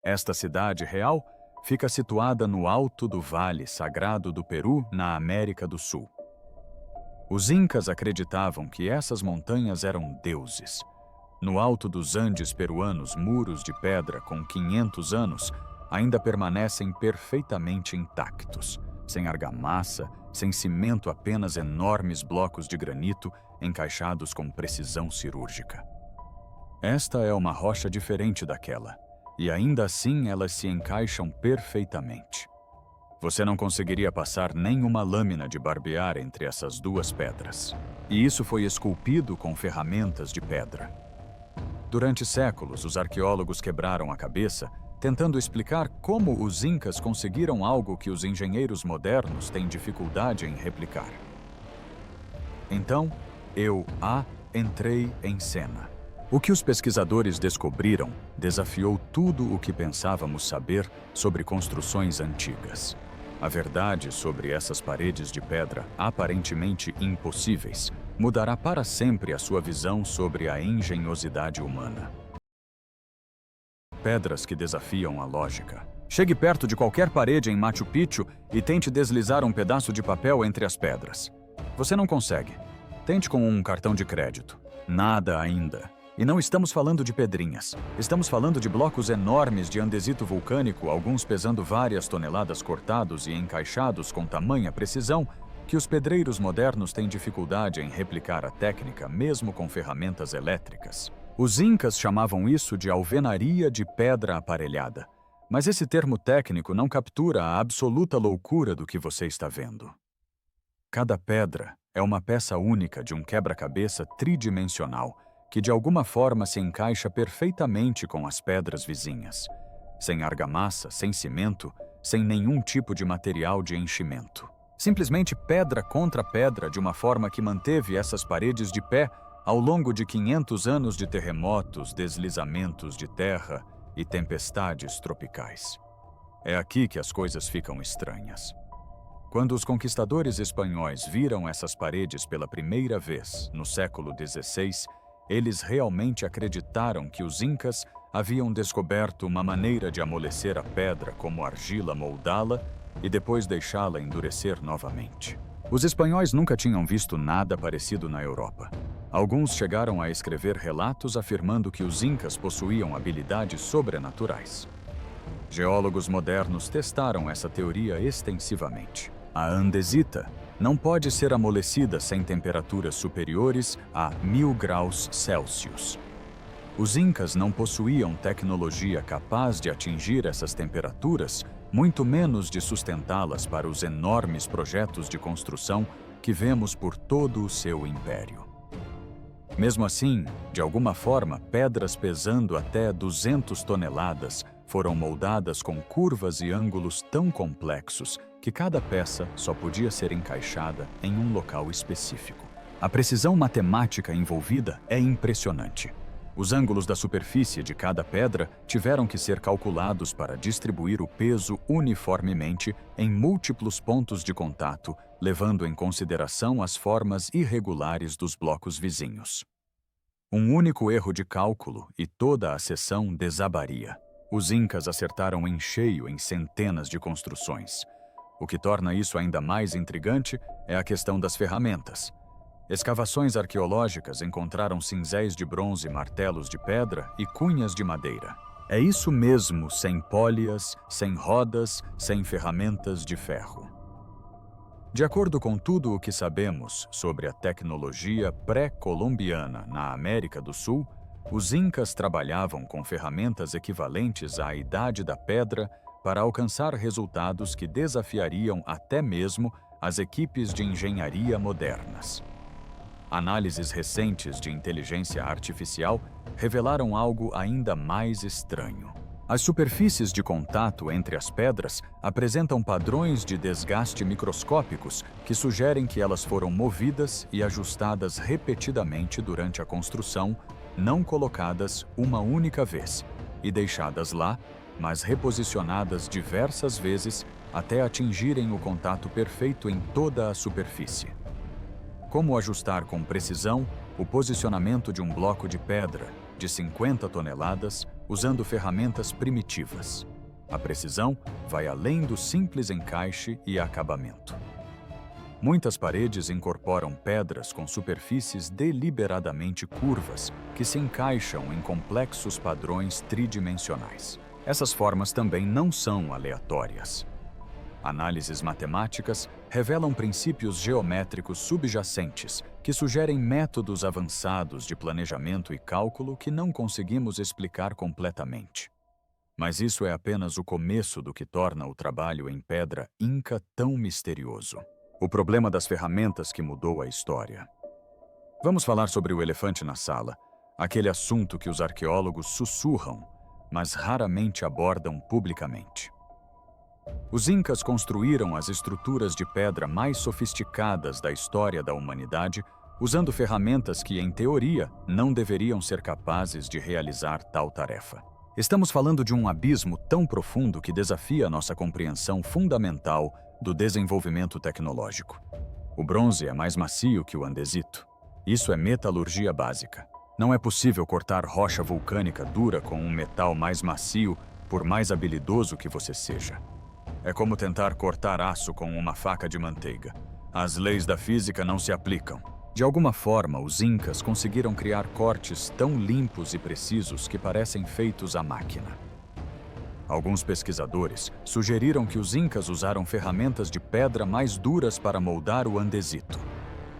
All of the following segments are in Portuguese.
Esta cidade real fica situada no alto do Vale Sagrado do Peru, na América do Sul. Os incas acreditavam que essas montanhas eram deuses. No alto dos Andes peruanos, muros de pedra com 500 anos ainda permanecem perfeitamente intactos, sem argamassa, sem cimento, apenas enormes blocos de granito encaixados com precisão cirúrgica. Esta é uma rocha diferente daquela, e ainda assim elas se encaixam perfeitamente. Você não conseguiria passar nem uma lâmina de barbear entre essas duas pedras. E isso foi esculpido com ferramentas de pedra. Durante séculos, os arqueólogos quebraram a cabeça tentando explicar como os incas conseguiram algo que os engenheiros modernos têm dificuldade em replicar. Então, entrei em cena. O que os pesquisadores descobriram desafiou tudo o que pensávamos saber sobre construções antigas. A verdade sobre essas paredes de pedra, aparentemente impossíveis, mudará para sempre a sua visão sobre a engenhosidade humana. Pedras que desafiam a lógica. Chegue perto de qualquer parede em Machu Picchu e tente deslizar um pedaço de papel entre as pedras. Você não consegue. Tente com um cartão de crédito. Nada ainda. E não estamos falando de pedrinhas. Estamos falando de blocos enormes de andesito vulcânico, alguns pesando várias toneladas, cortados e encaixados com tamanha precisão que os pedreiros modernos têm dificuldade em replicar a técnica, mesmo com ferramentas elétricas. Os incas chamavam isso de alvenaria de pedra aparelhada. Mas esse termo técnico não captura a absoluta loucura do que você está vendo. Cada pedra é uma peça única de um quebra-cabeça tridimensional, que de alguma forma se encaixa perfeitamente com as pedras vizinhas, sem argamassa, sem cimento, sem nenhum tipo de material de enchimento. Simplesmente pedra contra pedra, de uma forma que manteve essas paredes de pé ao longo de 500 anos de terremotos, deslizamentos de terra e tempestades tropicais. É aqui que as coisas ficam estranhas. Quando os conquistadores espanhóis viram essas paredes pela primeira vez, no século XVI, eles realmente acreditaram que os incas haviam descoberto uma maneira de amolecer a pedra como argila, moldá-la e depois deixá-la endurecer novamente. Os espanhóis nunca tinham visto nada parecido na Europa. Alguns chegaram a escrever relatos afirmando que os incas possuíam habilidades sobrenaturais. Geólogos modernos testaram essa teoria extensivamente. A andesita não pode ser amolecida sem temperaturas superiores a 1000 graus Celsius. Os incas não possuíam tecnologia capaz de atingir essas temperaturas, muito menos de sustentá-las para os enormes projetos de construção que vemos por todo o seu império. Mesmo assim, de alguma forma, pedras pesando até 200 toneladas foram moldadas com curvas e ângulos tão complexos que cada peça só podia ser encaixada em um local específico. A precisão matemática envolvida é impressionante. Os ângulos da superfície de cada pedra tiveram que ser calculados para distribuir o peso uniformemente em múltiplos pontos de contato, levando em consideração as formas irregulares dos blocos vizinhos. Um único erro de cálculo e toda a seção desabaria. Os incas acertaram em cheio em centenas de construções. O que torna isso ainda mais intrigante é a questão das ferramentas. Escavações arqueológicas encontraram cinzéis de bronze, martelos de pedra e cunhas de madeira. É isso mesmo, sem pólias, sem rodas, sem ferramentas de ferro. De acordo com tudo o que sabemos sobre a tecnologia pré-colombiana na América do Sul, os incas trabalhavam com ferramentas equivalentes à Idade da Pedra para alcançar resultados que desafiariam até mesmo as equipes de engenharia modernas. Análises recentes de inteligência artificial revelaram algo ainda mais estranho. As superfícies de contato entre as pedras apresentam padrões de desgaste microscópicos que sugerem que elas foram movidas e ajustadas repetidamente durante a construção, não colocadas uma única vez e deixadas lá, mas reposicionadas diversas vezes até atingirem o contato perfeito em toda a superfície. Como ajustar com precisão o posicionamento de um bloco de pedra de 50 toneladas usando ferramentas primitivas. A precisão vai além do simples encaixe e acabamento. Muitas paredes incorporam pedras com superfícies deliberadamente curvas, que se encaixam em complexos padrões tridimensionais. Essas formas também não são aleatórias. Análises matemáticas revelam princípios geométricos subjacentes que sugerem métodos avançados de planejamento e cálculo que não conseguimos explicar completamente. Mas isso é apenas o começo do que torna o trabalho em pedra inca tão misterioso. O problema das ferramentas que mudou a história. Vamos falar sobre o elefante na sala, aquele assunto que os arqueólogos sussurram, mas raramente abordam publicamente. Os incas construíram as estruturas de pedra mais sofisticadas da história da humanidade, usando ferramentas que, em teoria, não deveriam ser capazes de realizar tal tarefa. Estamos falando de um abismo tão profundo que desafia nossa compreensão fundamental do desenvolvimento tecnológico. O bronze é mais macio que o andesito. Isso é metalurgia básica. Não é possível cortar rocha vulcânica dura com um metal mais macio, por mais habilidoso que você seja. É como tentar cortar aço com uma faca de manteiga. As leis da física não se aplicam. De alguma forma, os incas conseguiram criar cortes tão limpos e precisos que parecem feitos à máquina. Alguns pesquisadores sugeriram que os incas usaram ferramentas de pedra mais duras para moldar o andesito.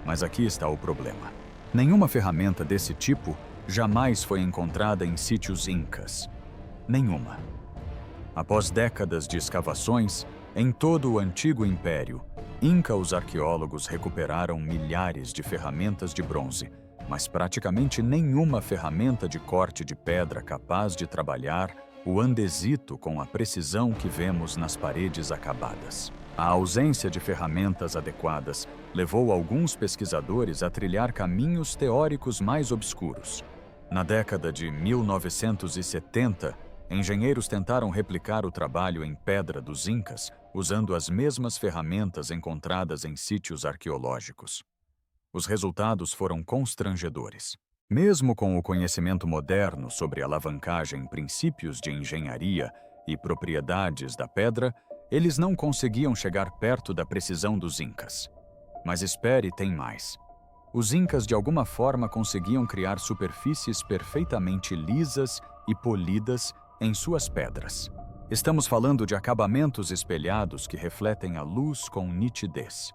Mas aqui está o problema. Nenhuma ferramenta desse tipo jamais foi encontrada em sítios incas. Nenhuma. Após décadas de escavações, em todo o antigo império, os arqueólogos recuperaram milhares de ferramentas de bronze, mas praticamente nenhuma ferramenta de corte de pedra capaz de trabalhar o andesito com a precisão que vemos nas paredes acabadas. A ausência de ferramentas adequadas levou alguns pesquisadores a trilhar caminhos teóricos mais obscuros. Na década de 1970, engenheiros tentaram replicar o trabalho em pedra dos incas, usando as mesmas ferramentas encontradas em sítios arqueológicos. Os resultados foram constrangedores. Mesmo com o conhecimento moderno sobre alavancagem, princípios de engenharia e propriedades da pedra, eles não conseguiam chegar perto da precisão dos incas. Mas espere, tem mais. Os incas de alguma forma conseguiam criar superfícies perfeitamente lisas e polidas em suas pedras. Estamos falando de acabamentos espelhados que refletem a luz com nitidez.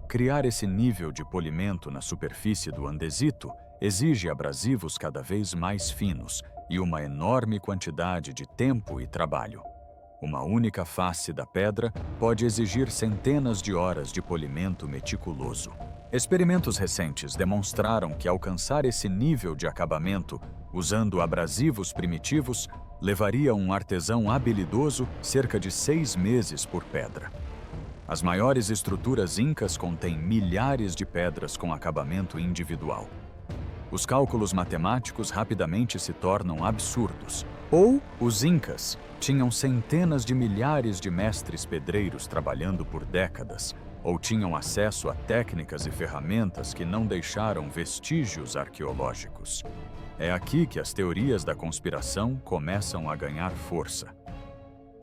Criar esse nível de polimento na superfície do andesito exige abrasivos cada vez mais finos e uma enorme quantidade de tempo e trabalho. Uma única face da pedra pode exigir centenas de horas de polimento meticuloso. Experimentos recentes demonstraram que alcançar esse nível de acabamento usando abrasivos primitivos levaria um artesão habilidoso cerca de 6 meses por pedra. As maiores estruturas incas contêm milhares de pedras com acabamento individual. Os cálculos matemáticos rapidamente se tornam absurdos. Ou os incas tinham centenas de milhares de mestres pedreiros trabalhando por décadas, ou tinham acesso a técnicas e ferramentas que não deixaram vestígios arqueológicos. É aqui que as teorias da conspiração começam a ganhar força.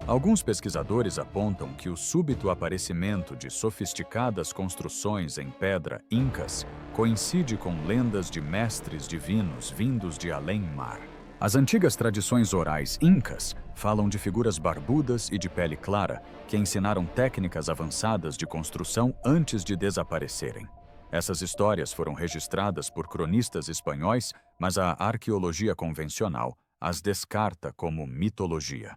Alguns pesquisadores apontam que o súbito aparecimento de sofisticadas construções em pedra incas coincide com lendas de mestres divinos vindos de além-mar. As antigas tradições orais incas falam de figuras barbudas e de pele clara que ensinaram técnicas avançadas de construção antes de desaparecerem. Essas histórias foram registradas por cronistas espanhóis, mas a arqueologia convencional as descarta como mitologia.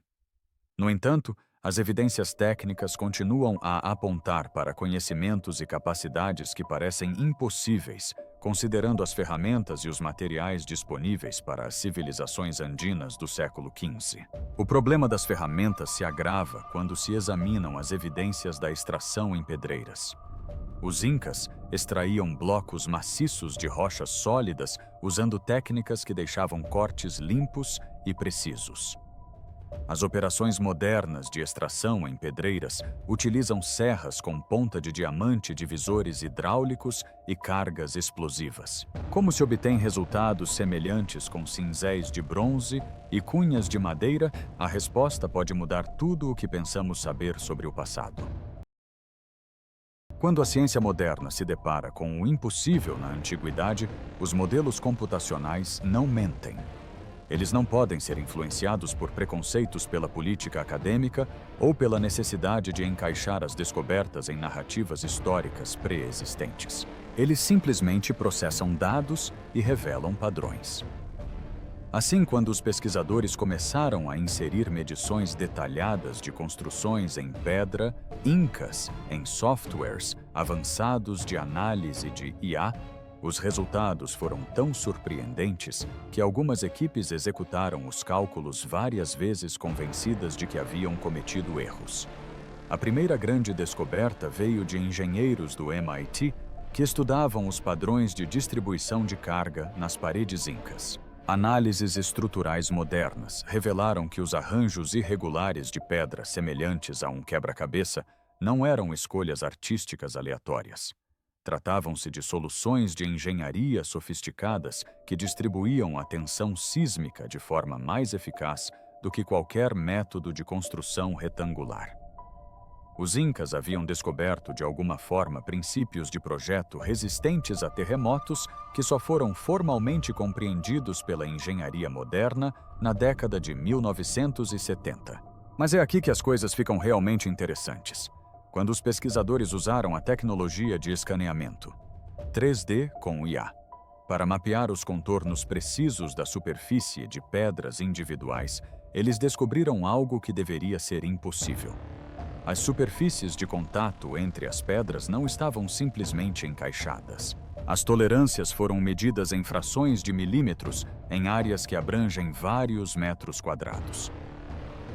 No entanto, as evidências técnicas continuam a apontar para conhecimentos e capacidades que parecem impossíveis, considerando as ferramentas e os materiais disponíveis para as civilizações andinas do século XV. O problema das ferramentas se agrava quando se examinam as evidências da extração em pedreiras. Os incas extraíam blocos maciços de rochas sólidas usando técnicas que deixavam cortes limpos e precisos. As operações modernas de extração em pedreiras utilizam serras com ponta de diamante, divisores hidráulicos e cargas explosivas. Como se obtém resultados semelhantes com cinzéis de bronze e cunhas de madeira, a resposta pode mudar tudo o que pensamos saber sobre o passado. Quando a ciência moderna se depara com o impossível na antiguidade, os modelos computacionais não mentem. Eles não podem ser influenciados por preconceitos pela política acadêmica ou pela necessidade de encaixar as descobertas em narrativas históricas pré-existentes. Eles simplesmente processam dados e revelam padrões. Assim, quando os pesquisadores começaram a inserir medições detalhadas de construções em pedra, incas, em softwares avançados de análise de IA, os resultados foram tão surpreendentes que algumas equipes executaram os cálculos várias vezes convencidas de que haviam cometido erros. A primeira grande descoberta veio de engenheiros do MIT que estudavam os padrões de distribuição de carga nas paredes incas. Análises estruturais modernas revelaram que os arranjos irregulares de pedra semelhantes a um quebra-cabeça não eram escolhas artísticas aleatórias. Tratavam-se de soluções de engenharia sofisticadas que distribuíam a tensão sísmica de forma mais eficaz do que qualquer método de construção retangular. Os incas haviam descoberto de alguma forma princípios de projeto resistentes a terremotos que só foram formalmente compreendidos pela engenharia moderna na década de 1970. Mas é aqui que as coisas ficam realmente interessantes. Quando os pesquisadores usaram a tecnologia de escaneamento 3D com IA para mapear os contornos precisos da superfície de pedras individuais, eles descobriram algo que deveria ser impossível. As superfícies de contato entre as pedras não estavam simplesmente encaixadas. As tolerâncias foram medidas em frações de milímetros em áreas que abrangem vários metros quadrados.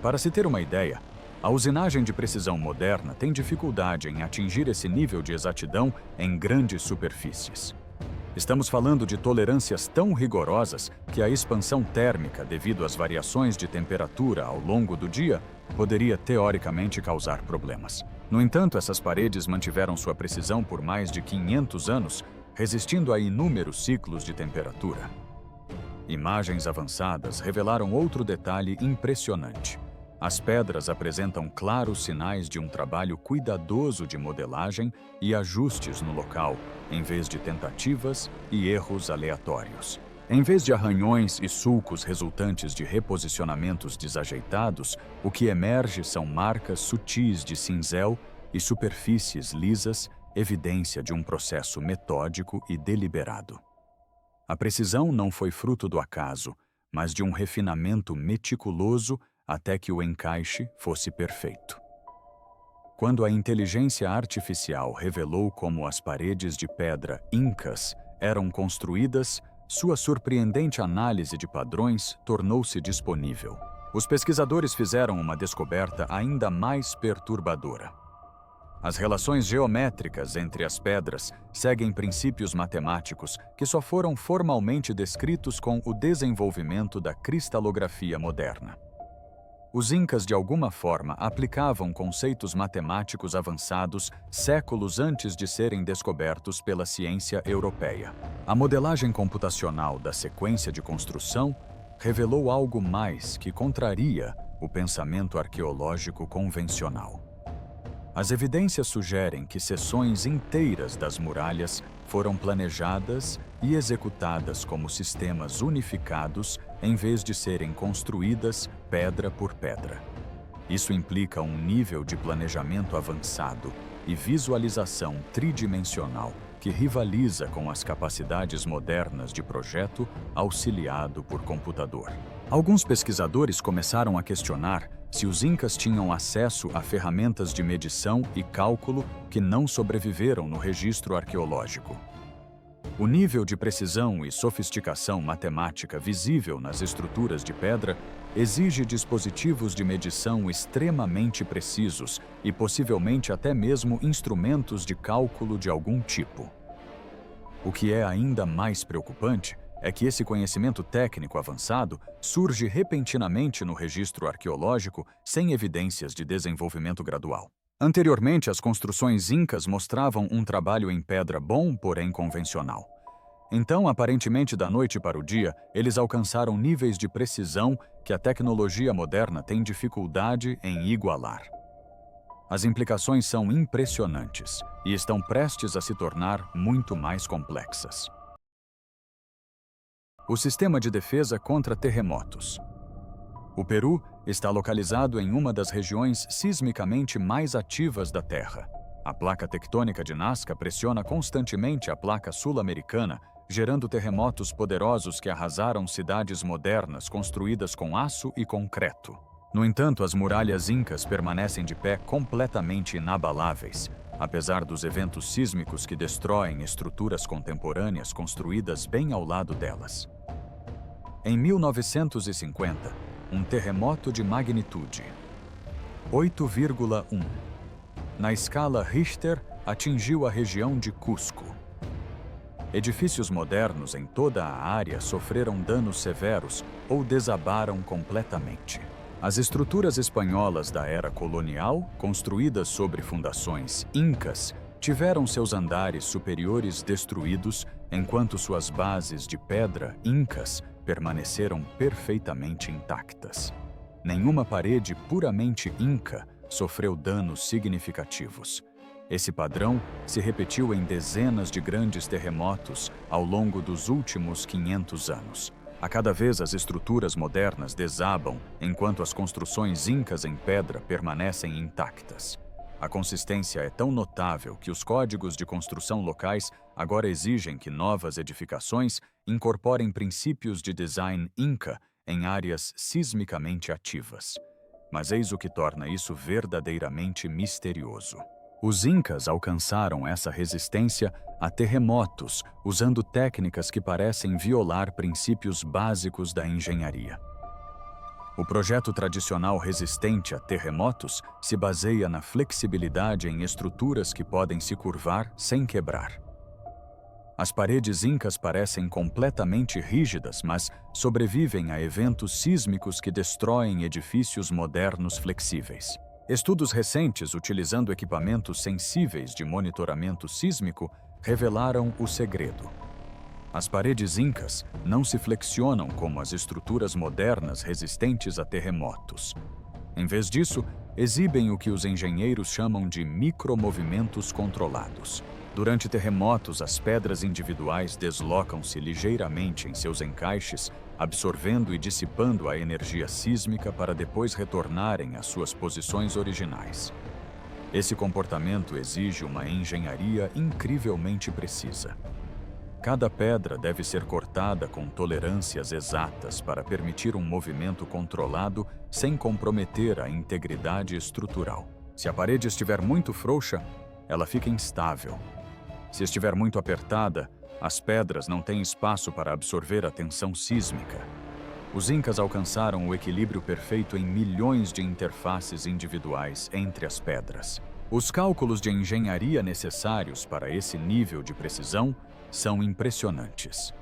Para se ter uma ideia, a usinagem de precisão moderna tem dificuldade em atingir esse nível de exatidão em grandes superfícies. Estamos falando de tolerâncias tão rigorosas que a expansão térmica, devido às variações de temperatura ao longo do dia, poderia teoricamente causar problemas. No entanto, essas paredes mantiveram sua precisão por mais de 500 anos, resistindo a inúmeros ciclos de temperatura. Imagens avançadas revelaram outro detalhe impressionante. As pedras apresentam claros sinais de um trabalho cuidadoso de modelagem e ajustes no local, em vez de tentativas e erros aleatórios. Em vez de arranhões e sulcos resultantes de reposicionamentos desajeitados, o que emerge são marcas sutis de cinzel e superfícies lisas, evidência de um processo metódico e deliberado. A precisão não foi fruto do acaso, mas de um refinamento meticuloso até que o encaixe fosse perfeito. Quando a inteligência artificial revelou como as paredes de pedra incas eram construídas, sua surpreendente análise de padrões tornou-se disponível. Os pesquisadores fizeram uma descoberta ainda mais perturbadora. As relações geométricas entre as pedras seguem princípios matemáticos que só foram formalmente descritos com o desenvolvimento da cristalografia moderna. Os incas, de alguma forma, aplicavam conceitos matemáticos avançados séculos antes de serem descobertos pela ciência europeia. A modelagem computacional da sequência de construção revelou algo mais que contraria o pensamento arqueológico convencional. As evidências sugerem que seções inteiras das muralhas foram planejadas e executadas como sistemas unificados em vez de serem construídas pedra por pedra. Isso implica um nível de planejamento avançado e visualização tridimensional que rivaliza com as capacidades modernas de projeto auxiliado por computador. Alguns pesquisadores começaram a questionar se os incas tinham acesso a ferramentas de medição e cálculo que não sobreviveram no registro arqueológico. O nível de precisão e sofisticação matemática visível nas estruturas de pedra exige dispositivos de medição extremamente precisos e possivelmente até mesmo instrumentos de cálculo de algum tipo. O que é ainda mais preocupante é que esse conhecimento técnico avançado surge repentinamente no registro arqueológico sem evidências de desenvolvimento gradual. Anteriormente, as construções incas mostravam um trabalho em pedra bom, porém convencional. Então, aparentemente da noite para o dia, eles alcançaram níveis de precisão que a tecnologia moderna tem dificuldade em igualar. As implicações são impressionantes e estão prestes a se tornar muito mais complexas. O sistema de defesa contra terremotos. O Peru está localizado em uma das regiões sismicamente mais ativas da Terra. A placa tectônica de Nazca pressiona constantemente a placa sul-americana, gerando terremotos poderosos que arrasaram cidades modernas construídas com aço e concreto. No entanto, as muralhas incas permanecem de pé completamente inabaláveis, apesar dos eventos sísmicos que destroem estruturas contemporâneas construídas bem ao lado delas. Em 1950, um terremoto de magnitude 8,1 na escala Richter atingiu a região de Cusco. Edifícios modernos em toda a área sofreram danos severos ou desabaram completamente. As estruturas espanholas da era colonial, construídas sobre fundações incas, tiveram seus andares superiores destruídos, enquanto suas bases de pedra incas permaneceram perfeitamente intactas. Nenhuma parede puramente inca sofreu danos significativos. Esse padrão se repetiu em dezenas de grandes terremotos ao longo dos últimos 500 anos. A cada vez as estruturas modernas desabam, enquanto as construções incas em pedra permanecem intactas. A consistência é tão notável que os códigos de construção locais agora exigem que novas edificações incorporem princípios de design inca em áreas sismicamente ativas. Mas eis o que torna isso verdadeiramente misterioso. Os incas alcançaram essa resistência a terremotos usando técnicas que parecem violar princípios básicos da engenharia. O projeto tradicional resistente a terremotos se baseia na flexibilidade em estruturas que podem se curvar sem quebrar. As paredes incas parecem completamente rígidas, mas sobrevivem a eventos sísmicos que destroem edifícios modernos flexíveis. Estudos recentes utilizando equipamentos sensíveis de monitoramento sísmico revelaram o segredo. As paredes incas não se flexionam como as estruturas modernas resistentes a terremotos. Em vez disso, exibem o que os engenheiros chamam de micromovimentos controlados. Durante terremotos, as pedras individuais deslocam-se ligeiramente em seus encaixes, absorvendo e dissipando a energia sísmica para depois retornarem às suas posições originais. Esse comportamento exige uma engenharia incrivelmente precisa. Cada pedra deve ser cortada com tolerâncias exatas para permitir um movimento controlado sem comprometer a integridade estrutural. Se a parede estiver muito frouxa, ela fica instável. Se estiver muito apertada, as pedras não têm espaço para absorver a tensão sísmica. Os incas alcançaram o equilíbrio perfeito em milhões de interfaces individuais entre as pedras. Os cálculos de engenharia necessários para esse nível de precisão são impressionantes.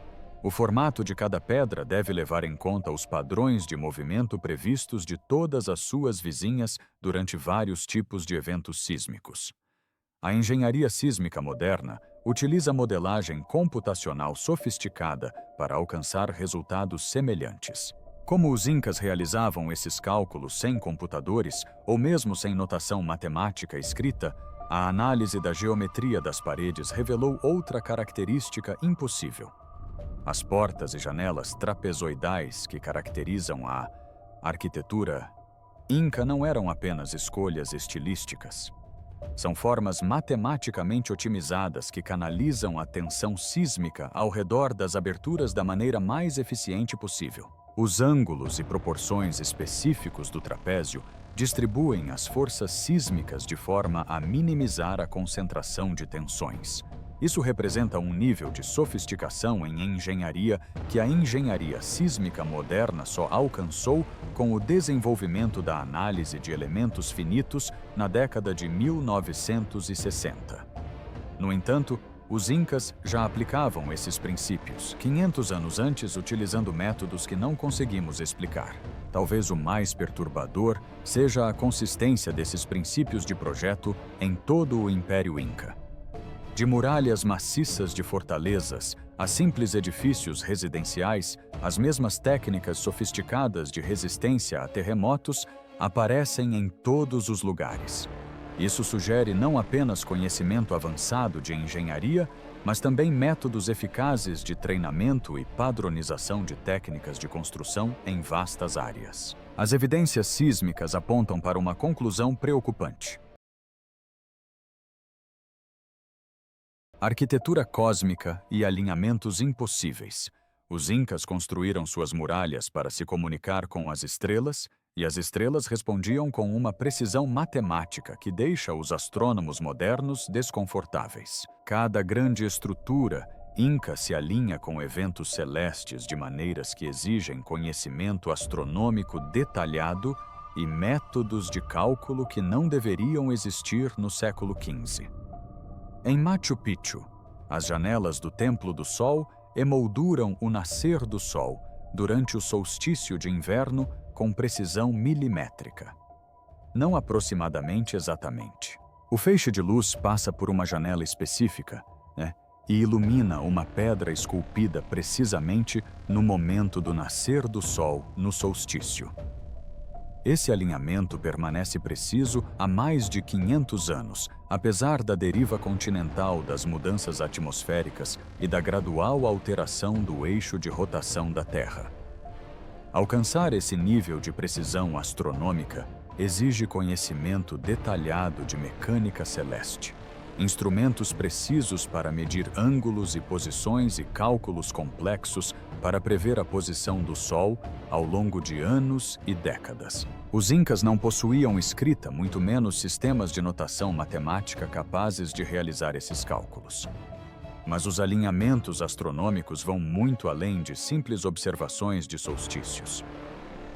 O formato de cada pedra deve levar em conta os padrões de movimento previstos de todas as suas vizinhas durante vários tipos de eventos sísmicos. A engenharia sísmica moderna utiliza modelagem computacional sofisticada para alcançar resultados semelhantes. Como os incas realizavam esses cálculos sem computadores ou mesmo sem notação matemática escrita, a análise da geometria das paredes revelou outra característica impossível. As portas e janelas trapezoidais que caracterizam a arquitetura inca não eram apenas escolhas estilísticas. São formas matematicamente otimizadas que canalizam a tensão sísmica ao redor das aberturas da maneira mais eficiente possível. Os ângulos e proporções específicos do trapézio distribuem as forças sísmicas de forma a minimizar a concentração de tensões. Isso representa um nível de sofisticação em engenharia que a engenharia sísmica moderna só alcançou com o desenvolvimento da análise de elementos finitos na década de 1960. No entanto, Os incas já aplicavam esses princípios 500 anos antes, utilizando métodos que não conseguimos explicar. Talvez o mais perturbador seja a consistência desses princípios de projeto em todo o Império Inca. De muralhas maciças de fortalezas a simples edifícios residenciais, as mesmas técnicas sofisticadas de resistência a terremotos aparecem em todos os lugares. Isso sugere não apenas conhecimento avançado de engenharia, mas também métodos eficazes de treinamento e padronização de técnicas de construção em vastas áreas. As evidências sísmicas apontam para uma conclusão preocupante. Arquitetura cósmica e alinhamentos impossíveis. Os incas construíram suas muralhas para se comunicar com as estrelas, e as estrelas respondiam com uma precisão matemática que deixa os astrônomos modernos desconfortáveis. Cada grande estrutura inca se alinha com eventos celestes de maneiras que exigem conhecimento astronômico detalhado e métodos de cálculo que não deveriam existir no século XV. Em Machu Picchu, as janelas do Templo do Sol emolduram o nascer do Sol durante o solstício de inverno com precisão milimétrica. Não aproximadamente exatamente. O feixe de luz passa por uma janela específica, e ilumina uma pedra esculpida precisamente no momento do nascer do Sol no solstício. Esse alinhamento permanece preciso há mais de 500 anos, apesar da deriva continental das mudanças atmosféricas e da gradual alteração do eixo de rotação da Terra. Alcançar esse nível de precisão astronômica exige conhecimento detalhado de mecânica celeste, instrumentos precisos para medir ângulos e posições e cálculos complexos para prever a posição do Sol ao longo de anos e décadas. Os incas não possuíam escrita, muito menos sistemas de notação matemática capazes de realizar esses cálculos. Mas os alinhamentos astronômicos vão muito além de simples observações de solstícios.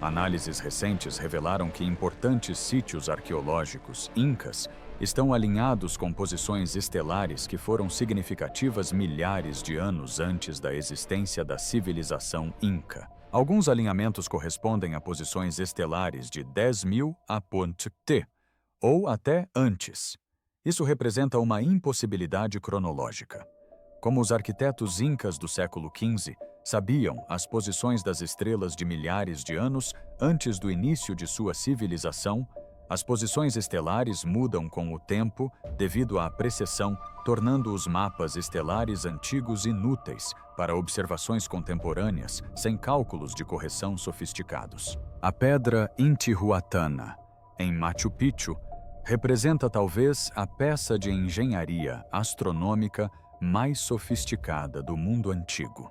Análises recentes revelaram que importantes sítios arqueológicos incas estão alinhados com posições estelares que foram significativas milhares de anos antes da existência da civilização inca. Alguns alinhamentos correspondem a posições estelares de 10.000 a.T., ou até antes. Isso representa uma impossibilidade cronológica. Como os arquitetos incas do século XV sabiam as posições das estrelas de milhares de anos antes do início de sua civilização, as posições estelares mudam com o tempo devido à precessão, tornando os mapas estelares antigos inúteis para observações contemporâneas sem cálculos de correção sofisticados. A pedra Intihuatana, em Machu Picchu, representa talvez a peça de engenharia astronômica mais sofisticada do mundo antigo.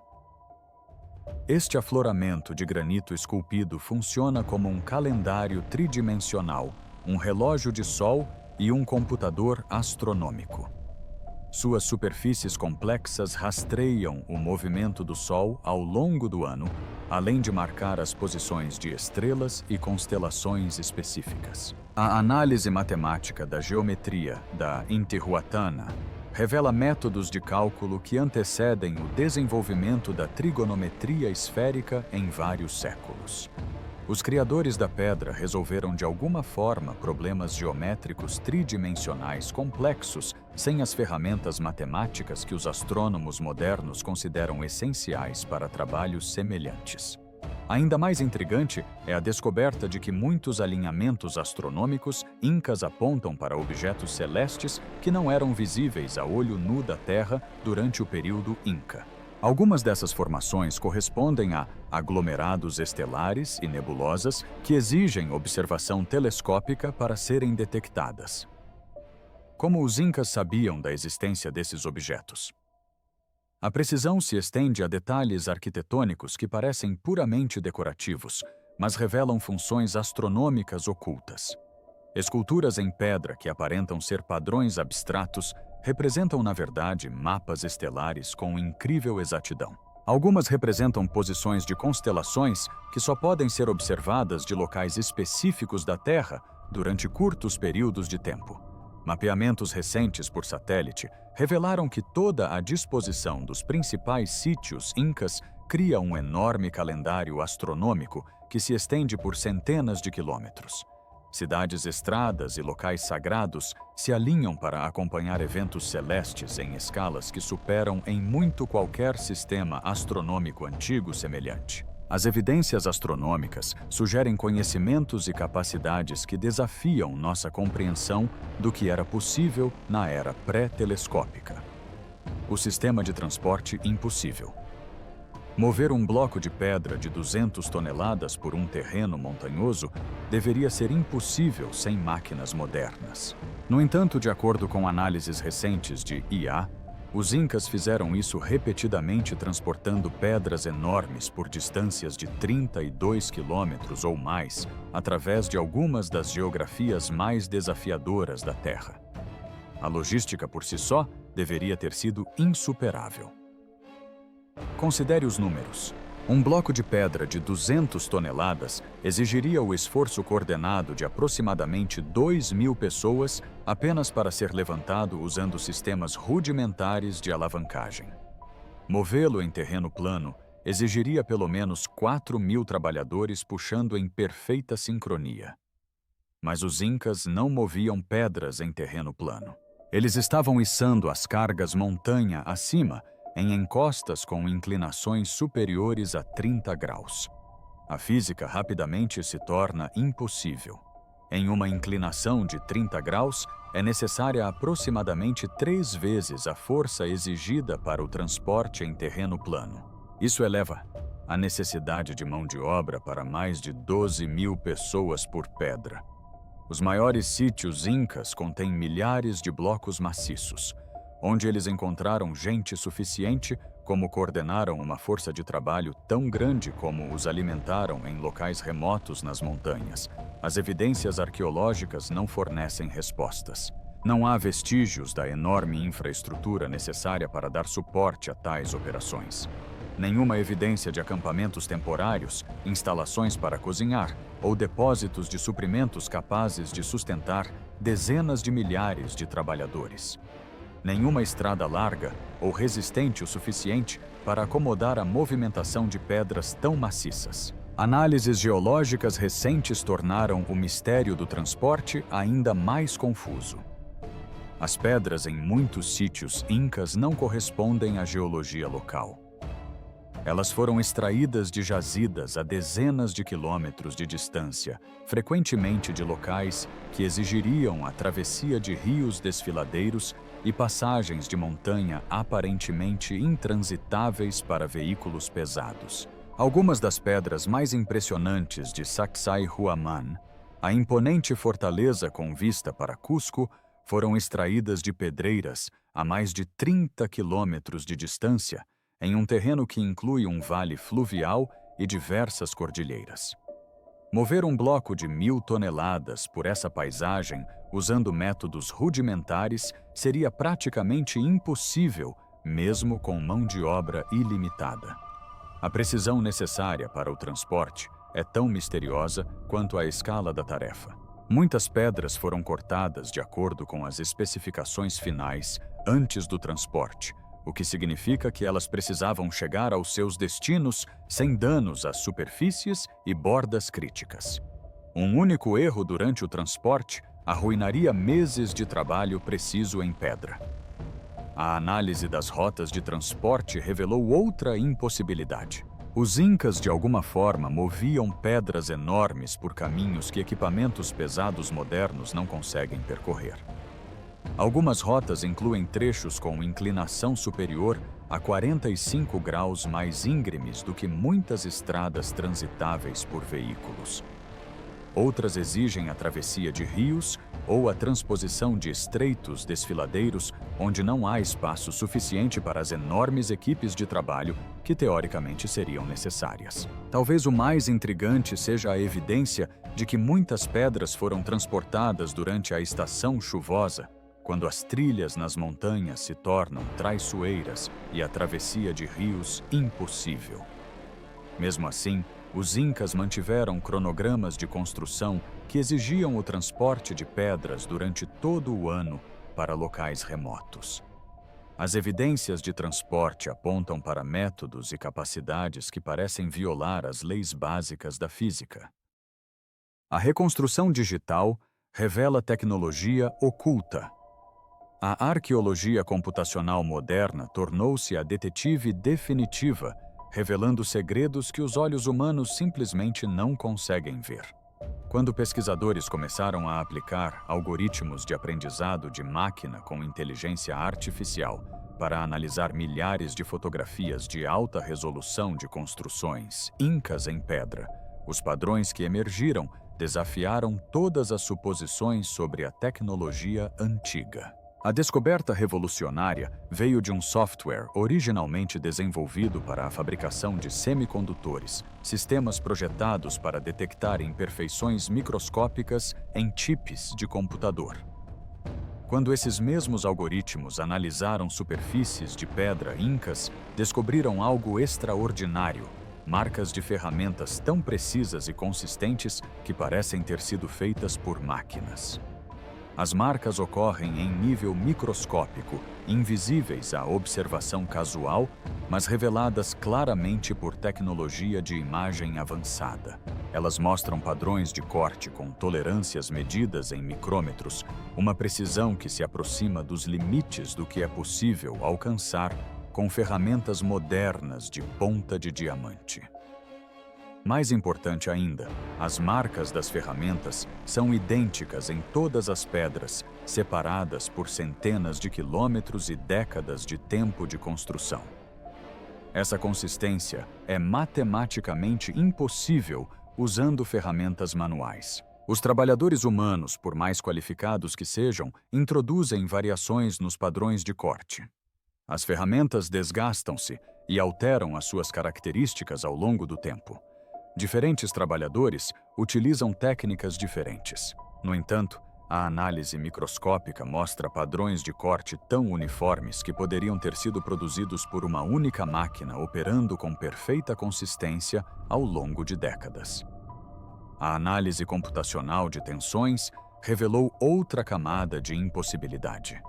Este afloramento de granito esculpido funciona como um calendário tridimensional, um relógio de sol e um computador astronômico. Suas superfícies complexas rastreiam o movimento do Sol ao longo do ano, além de marcar as posições de estrelas e constelações específicas. A análise matemática da geometria da Intihuatana revela métodos de cálculo que antecedem o desenvolvimento da trigonometria esférica em vários séculos. Os criadores da pedra resolveram de alguma forma problemas geométricos tridimensionais complexos sem as ferramentas matemáticas que os astrônomos modernos consideram essenciais para trabalhos semelhantes. Ainda mais intrigante é a descoberta de que muitos alinhamentos astronômicos incas apontam para objetos celestes que não eram visíveis a olho nu da Terra durante o período Inca. Algumas dessas formações correspondem a aglomerados estelares e nebulosas que exigem observação telescópica para serem detectadas. Como os incas sabiam da existência desses objetos? A precisão se estende a detalhes arquitetônicos que parecem puramente decorativos, mas revelam funções astronômicas ocultas. Esculturas em pedra que aparentam ser padrões abstratos representam, na verdade, mapas estelares com incrível exatidão. Algumas representam posições de constelações que só podem ser observadas de locais específicos da Terra durante curtos períodos de tempo. Mapeamentos recentes por satélite revelaram que toda a disposição dos principais sítios incas cria um enorme calendário astronômico que se estende por centenas de quilômetros. Cidades estradas e locais sagrados se alinham para acompanhar eventos celestes em escalas que superam em muito qualquer sistema astronômico antigo semelhante. As evidências astronômicas sugerem conhecimentos e capacidades que desafiam nossa compreensão do que era possível na era pré-telescópica. O sistema de transporte impossível. Mover um bloco de pedra de 200 toneladas por um terreno montanhoso deveria ser impossível sem máquinas modernas. No entanto, de acordo com análises recentes de IA, os incas fizeram isso repetidamente transportando pedras enormes por distâncias de 32 quilômetros ou mais através de algumas das geografias mais desafiadoras da Terra. A logística por si só deveria ter sido insuperável. Considere os números. Um bloco de pedra de 200 toneladas exigiria o esforço coordenado de aproximadamente 2.000 pessoas apenas para ser levantado usando sistemas rudimentares de alavancagem. Movê-lo em terreno plano exigiria pelo menos 4.000 trabalhadores puxando em perfeita sincronia. Mas os incas não moviam pedras em terreno plano. Eles estavam içando as cargas montanha acima, em encostas com inclinações superiores a 30 graus. A física rapidamente se torna impossível. Em uma inclinação de 30 graus, é necessária aproximadamente 3 vezes a força exigida para o transporte em terreno plano. Isso eleva a necessidade de mão de obra para mais de 12.000 pessoas por pedra. Os maiores sítios incas contêm milhares de blocos maciços, onde eles encontraram gente suficiente como coordenaram uma força de trabalho tão grande como os alimentaram em locais remotos nas montanhas. As evidências arqueológicas não fornecem respostas. Não há vestígios da enorme infraestrutura necessária para dar suporte a tais operações. Nenhuma evidência de acampamentos temporários, instalações para cozinhar ou depósitos de suprimentos capazes de sustentar dezenas de milhares de trabalhadores. Nenhuma estrada larga ou resistente o suficiente para acomodar a movimentação de pedras tão maciças. Análises geológicas recentes tornaram o mistério do transporte ainda mais confuso. As pedras em muitos sítios incas não correspondem à geologia local. Elas foram extraídas de jazidas a dezenas de quilômetros de distância, frequentemente de locais que exigiriam a travessia de rios desfiladeiros e passagens de montanha aparentemente intransitáveis para veículos pesados. Algumas das pedras mais impressionantes de Sacsayhuaman, a imponente fortaleza com vista para Cusco, foram extraídas de pedreiras a mais de 30 quilômetros de distância, em um terreno que inclui um vale fluvial e diversas cordilheiras. Mover um bloco de 1.000 toneladas por essa paisagem usando métodos rudimentares seria praticamente impossível, mesmo com mão de obra ilimitada. A precisão necessária para o transporte é tão misteriosa quanto a escala da tarefa. Muitas pedras foram cortadas de acordo com as especificações finais antes do transporte, o que significa que elas precisavam chegar aos seus destinos sem danos às superfícies e bordas críticas. Um único erro durante o transporte arruinaria meses de trabalho preciso em pedra. A análise das rotas de transporte revelou outra impossibilidade. Os incas, de alguma forma, moviam pedras enormes por caminhos que equipamentos pesados modernos não conseguem percorrer. Algumas rotas incluem trechos com inclinação superior a 45 graus mais íngremes do que muitas estradas transitáveis por veículos. Outras exigem a travessia de rios ou a transposição de estreitos desfiladeiros onde não há espaço suficiente para as enormes equipes de trabalho que teoricamente seriam necessárias. Talvez o mais intrigante seja a evidência de que muitas pedras foram transportadas durante a estação chuvosa, quando as trilhas nas montanhas se tornam traiçoeiras e a travessia de rios impossível. Mesmo assim, os incas mantiveram cronogramas de construção que exigiam o transporte de pedras durante todo o ano para locais remotos. As evidências de transporte apontam para métodos e capacidades que parecem violar as leis básicas da física. A reconstrução digital revela tecnologia oculta. A arqueologia computacional moderna tornou-se a detetive definitiva, revelando segredos que os olhos humanos simplesmente não conseguem ver. Quando pesquisadores começaram a aplicar algoritmos de aprendizado de máquina com inteligência artificial para analisar milhares de fotografias de alta resolução de construções incas em pedra, os padrões que emergiram desafiaram todas as suposições sobre a tecnologia antiga. A descoberta revolucionária veio de um software originalmente desenvolvido para a fabricação de semicondutores, sistemas projetados para detectar imperfeições microscópicas em chips de computador. Quando esses mesmos algoritmos analisaram superfícies de pedra incas, descobriram algo extraordinário: marcas de ferramentas tão precisas e consistentes que parecem ter sido feitas por máquinas. As marcas ocorrem em nível microscópico, invisíveis à observação casual, mas reveladas claramente por tecnologia de imagem avançada. Elas mostram padrões de corte com tolerâncias medidas em micrômetros, uma precisão que se aproxima dos limites do que é possível alcançar com ferramentas modernas de ponta de diamante. Mais importante ainda, as marcas das ferramentas são idênticas em todas as pedras, separadas por centenas de quilômetros e décadas de tempo de construção. Essa consistência é matematicamente impossível usando ferramentas manuais. Os trabalhadores humanos, por mais qualificados que sejam, introduzem variações nos padrões de corte. As ferramentas desgastam-se e alteram as suas características ao longo do tempo. Diferentes trabalhadores utilizam técnicas diferentes. No entanto, a análise microscópica mostra padrões de corte tão uniformes que poderiam ter sido produzidos por uma única máquina operando com perfeita consistência ao longo de décadas. A análise computacional de tensões revelou outra camada de impossibilidade.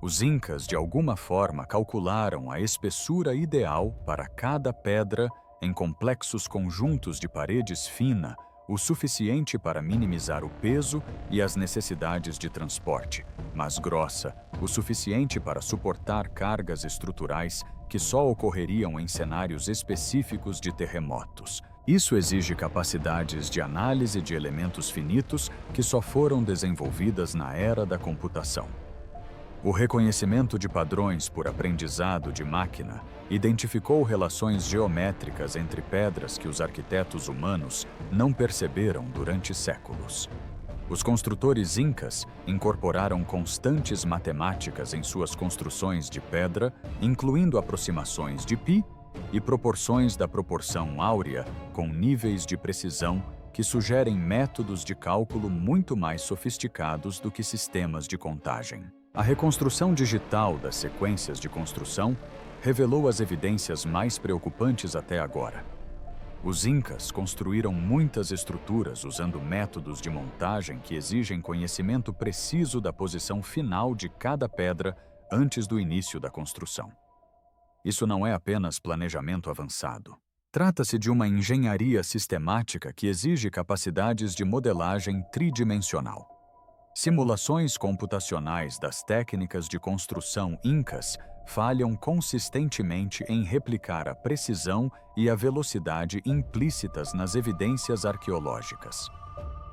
Os incas, de alguma forma, calcularam a espessura ideal para cada pedra em complexos conjuntos de paredes fina, o suficiente para minimizar o peso e as necessidades de transporte, mas grossa, o suficiente para suportar cargas estruturais que só ocorreriam em cenários específicos de terremotos. Isso exige capacidades de análise de elementos finitos que só foram desenvolvidas na era da computação. O reconhecimento de padrões por aprendizado de máquina identificou relações geométricas entre pedras que os arquitetos humanos não perceberam durante séculos. Os construtores incas incorporaram constantes matemáticas em suas construções de pedra, incluindo aproximações de π e proporções da proporção áurea com níveis de precisão que sugerem métodos de cálculo muito mais sofisticados do que sistemas de contagem. A reconstrução digital das sequências de construção revelou as evidências mais preocupantes até agora. Os incas construíram muitas estruturas usando métodos de montagem que exigem conhecimento preciso da posição final de cada pedra antes do início da construção. Isso não é apenas planejamento avançado. Trata-se de uma engenharia sistemática que exige capacidades de modelagem tridimensional. Simulações computacionais das técnicas de construção incas falham consistentemente em replicar a precisão e a velocidade implícitas nas evidências arqueológicas.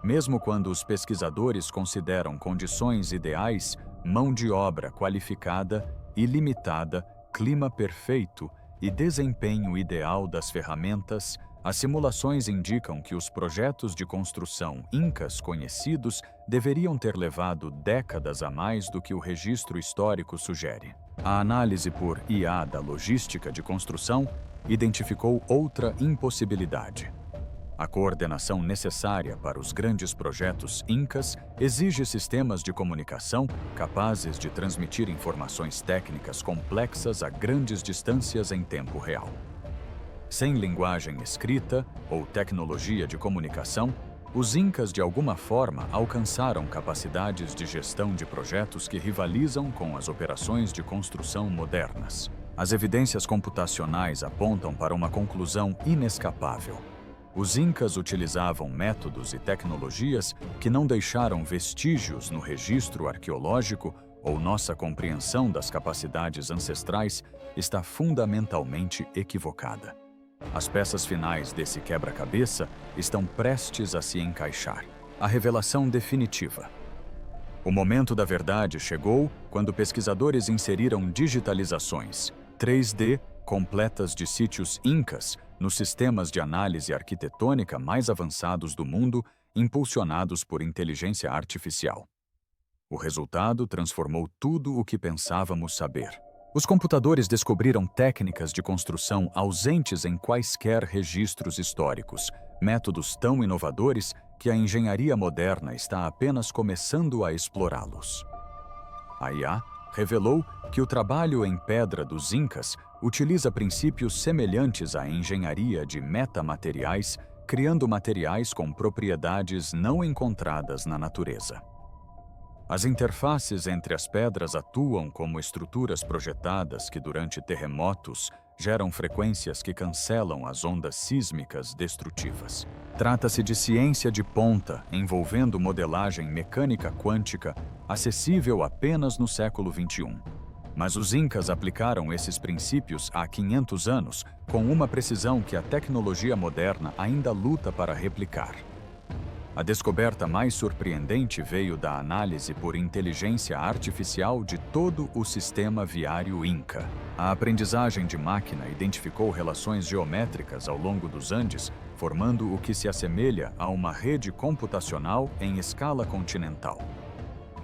Mesmo quando os pesquisadores consideram condições ideais, mão de obra qualificada, ilimitada, clima perfeito e desempenho ideal das ferramentas, as simulações indicam que os projetos de construção incas conhecidos deveriam ter levado décadas a mais do que o registro histórico sugere. A análise por IA da logística de construção identificou outra impossibilidade. A coordenação necessária para os grandes projetos incas exige sistemas de comunicação capazes de transmitir informações técnicas complexas a grandes distâncias em tempo real. Sem linguagem escrita ou tecnologia de comunicação, Os Incas, de alguma forma, alcançaram capacidades de gestão de projetos que rivalizam com as operações de construção modernas. As evidências computacionais apontam para uma conclusão inescapável. Os Incas utilizavam métodos e tecnologias que não deixaram vestígios no registro arqueológico, ou nossa compreensão das capacidades ancestrais está fundamentalmente equivocada. As peças finais desse quebra-cabeça estão prestes a se encaixar. A revelação definitiva. O momento da verdade chegou quando pesquisadores inseriram digitalizações 3D completas de sítios incas nos sistemas de análise arquitetônica mais avançados do mundo, impulsionados por inteligência artificial. O resultado transformou tudo o que pensávamos saber. Os computadores descobriram técnicas de construção ausentes em quaisquer registros históricos, métodos tão inovadores que a engenharia moderna está apenas começando a explorá-los. A IA revelou que o trabalho em pedra dos Incas utiliza princípios semelhantes à engenharia de metamateriais, criando materiais com propriedades não encontradas na natureza. As interfaces entre as pedras atuam como estruturas projetadas que, durante terremotos, geram frequências que cancelam as ondas sísmicas destrutivas. Trata-se de ciência de ponta, envolvendo modelagem mecânica quântica, acessível apenas no século XXI. Mas os Incas aplicaram esses princípios há 500 anos, com uma precisão que a tecnologia moderna ainda luta para replicar. A descoberta mais surpreendente veio da análise por inteligência artificial de todo o sistema viário Inca. A aprendizagem de máquina identificou relações geométricas ao longo dos Andes, formando o que se assemelha a uma rede computacional em escala continental.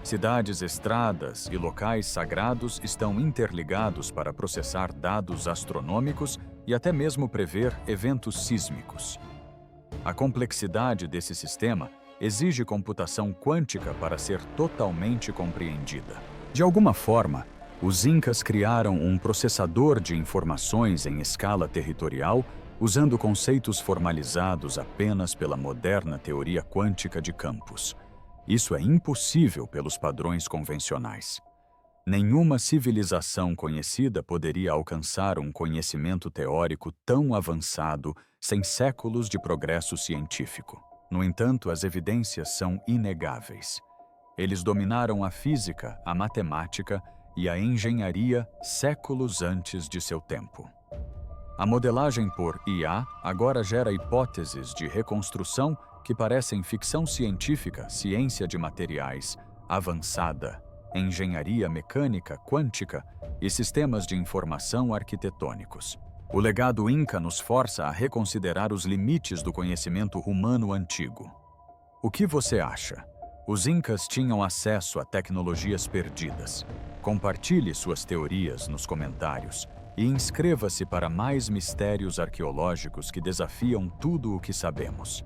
Cidades, estradas e locais sagrados estão interligados para processar dados astronômicos e até mesmo prever eventos sísmicos. A complexidade desse sistema exige computação quântica para ser totalmente compreendida. De alguma forma, os Incas criaram um processador de informações em escala territorial, usando conceitos formalizados apenas pela moderna teoria quântica de campos. Isso é impossível pelos padrões convencionais. Nenhuma civilização conhecida poderia alcançar um conhecimento teórico tão avançado sem séculos de progresso científico. No entanto, as evidências são inegáveis. Eles dominaram a física, a matemática e a engenharia séculos antes de seu tempo. A modelagem por IA agora gera hipóteses de reconstrução que parecem ficção científica, ciência de materiais avançada, engenharia mecânica quântica e sistemas de informação arquitetônicos. O legado Inca nos força a reconsiderar os limites do conhecimento humano antigo. O que você acha? Os Incas tinham acesso a tecnologias perdidas. Compartilhe suas teorias nos comentários e inscreva-se para mais mistérios arqueológicos que desafiam tudo o que sabemos.